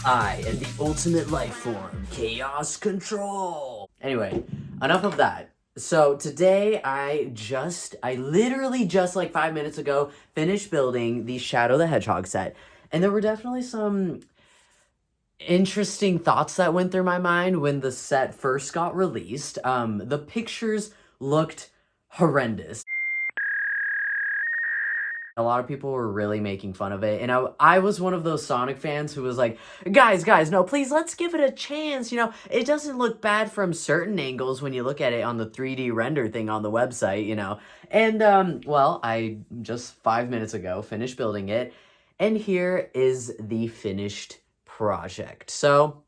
I am the ultimate life form, chaos control. Anyway, enough of that. So today I literally just like 5 minutes ago finished building the Shadow the Hedgehog set. And there were definitely some interesting thoughts that went through my mind when the set first got released. The pictures looked horrendous. A lot of people were really making fun of it, and I was one of those Sonic fans who was like, guys, no, please, let's give it a chance. It doesn't look bad from certain angles when you look at it on the 3D render thing on the website. And, well, I just 5 minutes ago finished building it, and here is the finished project. So,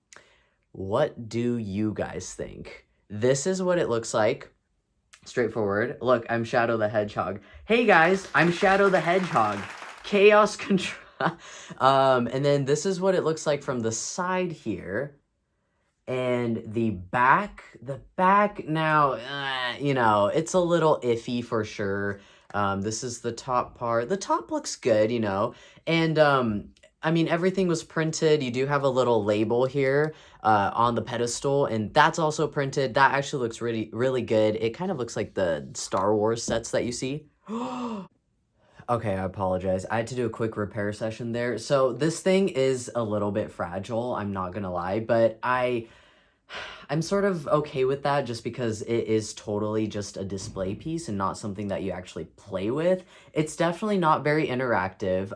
what do you guys think? This is what it looks like. Straightforward. Look, I'm Shadow the Hedgehog. Hey guys, I'm Shadow the Hedgehog. Chaos control. And then this is what it looks like from the side here. And the back now, it's a little iffy for sure. This is the top part. The top looks good, and I mean, everything was printed. You do have a little label here on the pedestal, and that's also printed. That actually looks really, really good. It kind of looks like the Star Wars sets that you see. Okay, I apologize. I had to do a quick repair session there. So this thing is a little bit fragile, I'm not gonna lie, but I'm sort of okay with that just because it is totally just a display piece and not something that you actually play with. It's definitely not very interactive.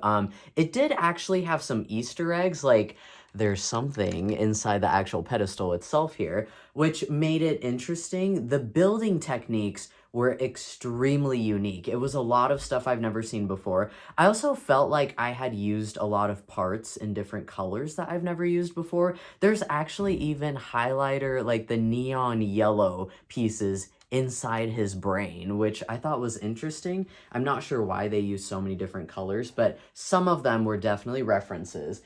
It did actually have some Easter eggs, like there's something inside the actual pedestal itself here, which made it interesting. The building techniques were extremely unique. It was a lot of stuff I've never seen before. I also felt like I had used a lot of parts in different colors that I've never used before. There's actually even highlighter, like the neon yellow pieces inside his brain, which I thought was interesting. I'm not sure why they use so many different colors, but some of them were definitely references.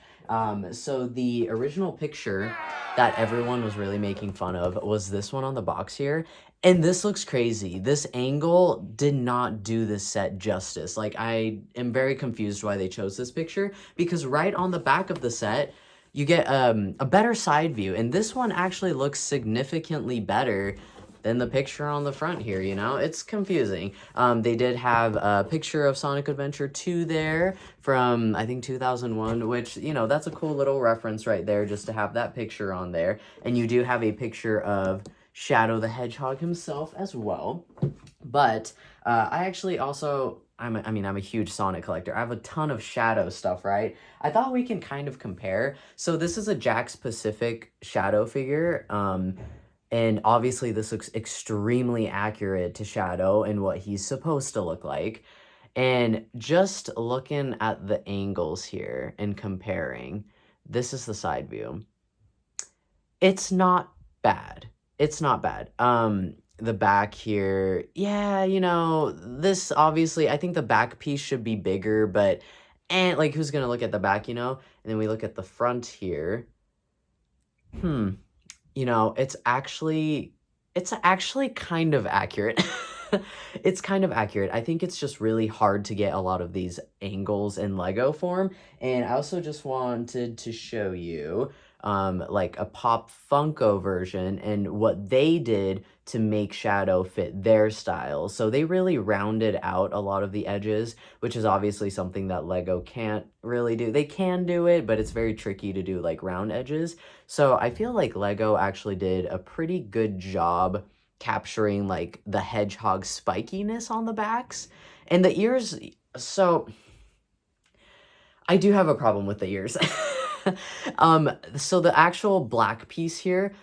So the original picture that everyone was really making fun of was this one on the box here. And this looks crazy. This angle did not do this set justice. Like, I am very confused why they chose this picture, because right on the back of the set, you get a better side view. And this one actually looks significantly better than the picture on the front here, It's confusing. They did have a picture of Sonic Adventure 2 there from, I think, 2001, which, that's a cool little reference right there just to have that picture on there. And you do have a picture of Shadow the Hedgehog himself as well. But I actually also, I'm a huge Sonic collector. I have a ton of Shadow stuff, right? I thought we can kind of compare. So this is a Jax Pacific Shadow figure. And obviously this looks extremely accurate to Shadow and what he's supposed to look like. And just looking at the angles here and comparing, this is the side view. It's not bad. It's not bad. The back here, yeah, this obviously, I think the back piece should be bigger, but, and like, who's gonna look at the back, And then we look at the front here. It's actually kind of accurate. It's kind of accurate. I think it's just really hard to get a lot of these angles in Lego form. And I also just wanted to show you like a Pop Funko version and what they did to make Shadow fit their style. So they really rounded out a lot of the edges, which is obviously something that Lego can't really do. They can do it, but it's very tricky to do like round edges. So I feel like Lego actually did a pretty good job capturing like the hedgehog spikiness on the backs and the ears. So I do have a problem with the ears. So the actual black piece here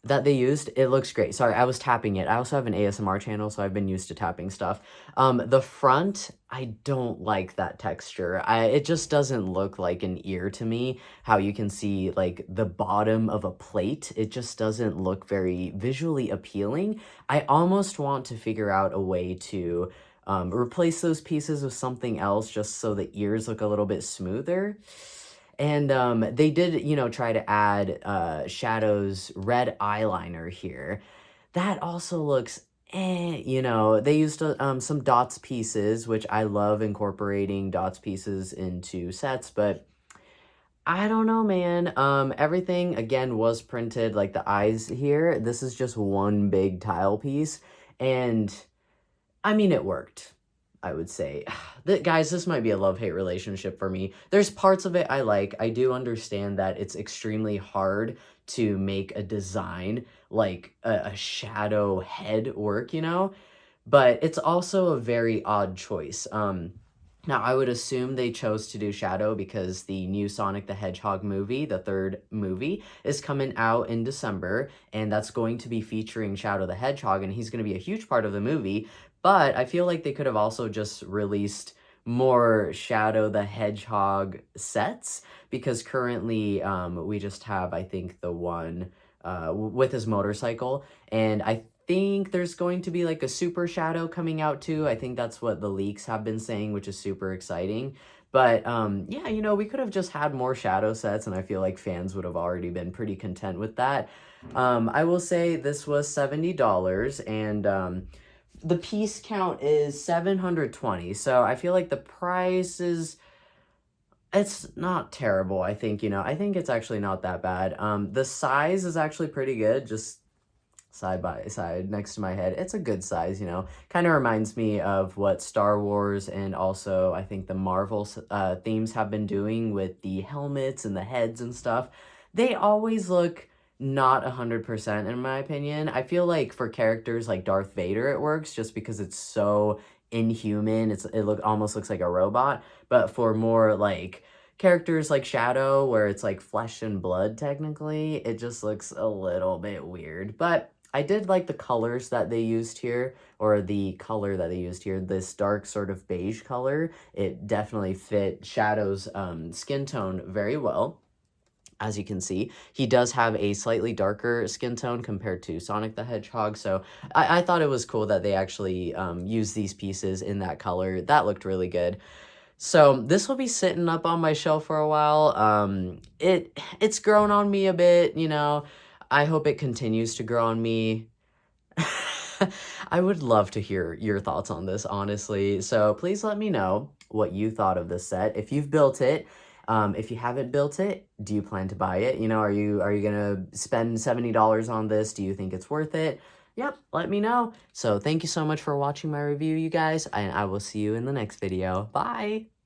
that they used, it looks great. Sorry, I was tapping it. I also have an ASMR channel, so I've been used to tapping stuff. The front, I don't like that texture. It just doesn't look like an ear to me. How you can see like the bottom of a plate. It just doesn't look very visually appealing. I almost want to figure out a way to replace those pieces with something else just so the ears look a little bit smoother. And they did, try to add Shadow's red eyeliner here. That also looks they used some dots pieces, which I love incorporating dots pieces into sets, but I don't know, man. Everything again was printed like the eyes here. This is just one big tile piece, and I mean it worked. I would say, guys, this might be a love-hate relationship for me. There's parts of it I like. I do understand that it's extremely hard to make a design like a shadow head work, you know? But it's also a very odd choice. Now, I would assume they chose to do Shadow because the new Sonic the Hedgehog movie, the third movie, is coming out in December, and that's going to be featuring Shadow the Hedgehog, and he's going to be a huge part of the movie. But I feel like they could have also just released more Shadow the Hedgehog sets because currently we just have, I think, the one with his motorcycle, and I think there's going to be like a super shadow coming out too. I think that's what the leaks have been saying, which is super exciting. But yeah, you know, we could have just had more shadow sets, and I feel like fans would have already been pretty content with that. I will say this was $70, and the piece count is 720. So I feel like the price is it's not terrible. I think, you know, I think it's actually not that bad. The size is actually pretty good. Just side by side next to my head. It's a good size, you know. Kind of reminds me of what Star Wars and also I think the Marvel themes have been doing with the helmets and the heads and stuff. They always look not 100% in my opinion. I feel like for characters like Darth Vader it works just because it's so inhuman. It almost looks like a robot, but for more like characters like Shadow, where it's like flesh and blood technically, it just looks a little bit weird. But I did like the colors that they used here, or the color that they used here, this dark sort of beige color. It definitely fit Shadow's skin tone very well. As you can see, he does have a slightly darker skin tone compared to Sonic the Hedgehog, so I thought it was cool that they actually used these pieces in that color. That looked really good. So this will be sitting up on my shelf for a while. It's grown on me a bit, you know. I hope it continues to grow on me. I would love to hear your thoughts on this, honestly. So please let me know what you thought of this set. If you've built it, if you haven't built it, do you plan to buy it? You know, are you gonna spend $70 on this? Do you think it's worth it? Yep, let me know. So thank you so much for watching my review, you guys, and I will see you in the next video. Bye!